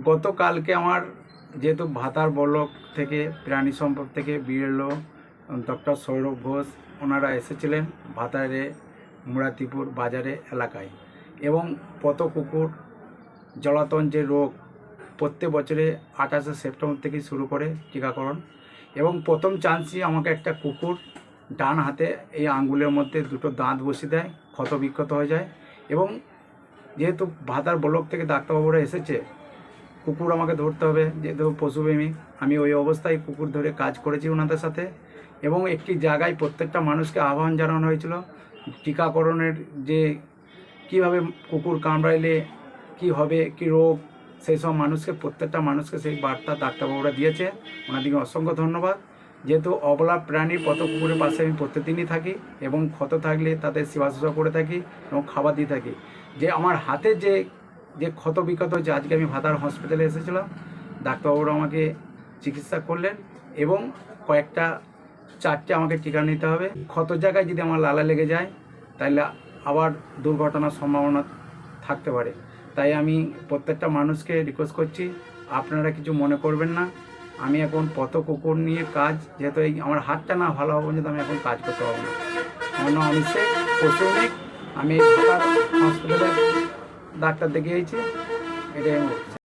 গতকালকে আমার যেহেতু ভাতার ব্লক থেকে প্রাণী সম্পদ থেকে বিএলও ডক্টর সৌরভ ঘোষ ওনারা এসেছিলেন ভাতারে মুরাতিপুর বাজারে এলাকায়, এবং পত কুকুর জলাতন যে রোগ প্রত্যেক বছরে 28শে সেপ্টেম্বর থেকে শুরু করে টিকাকরণ। এবং প্রথম চান্সই আমাকে একটা কুকুর ডান হাতে এই আঙ্গুলের মধ্যে দুটো দাঁত বসিয়ে দেয়, ক্ষত বিক্ষত হয়ে যায়। এবং যেহেতু ভাতার ব্লক থেকে ডাক্তারবাবুরা এসেছে, কুকুর আমাকে ধরতে হবে, যেহেতু পশুপ্রেমী, আমি ওই অবস্থায় কুকুর ধরে কাজ করেছি ওনাদের সাথে। এবং একটি জায়গায় প্রত্যেকটা মানুষকে আহ্বান জানানো হয়েছিল টিকাকরণের, যে কিভাবে কুকুর কামড়াইলে কি হবে, কি রোগ, সেই সব মানুষকে, প্রত্যেকটা মানুষকে সেই বার্তা ডাক্তারবাবুরা দিয়েছে। ওনাদেরকে অসংখ্য ধন্যবাদ। যেহেতু অবলা প্রাণী পত কুকুরের পাশে আমি প্রত্যেকদিনই থাকি, এবং ক্ষত থাকলে তাদের সেবা শুশ্রূষা করে থাকি এবং খাবার দিয়ে থাকি। যে আমার হাতে যে ক্ষত বিক্ষত হয়েছে, আজকে আমি ভাতার হসপিটালে এসেছিলাম, ডাক্তারবাবুরা আমাকে চিকিৎসা করলেন এবং কয়েকটা 4টে আমাকে টিকা নিতে হবে। ক্ষত জায়গায় যদি আমার লালা লেগে যায় তাহলে আবার দুর্ঘটনার সম্ভাবনা থাকতে পারে। তাই আমি প্রত্যেকটা মানুষকে রিকোয়েস্ট করছি, আপনারা কিছু মনে করবেন না। আমি এখন পত কুকুর নিয়ে কাজ, যেহেতু এই আমার হাতটা না ভালো হবে পর্যন্ত আমি এখন কাজ করতে পারবো না। আমার নাম অমিত শেখ, পশুমিক। আমি ভাতার হসপিটালে ডাক্তার দেখিয়েছি, এটাই আমি বলছি।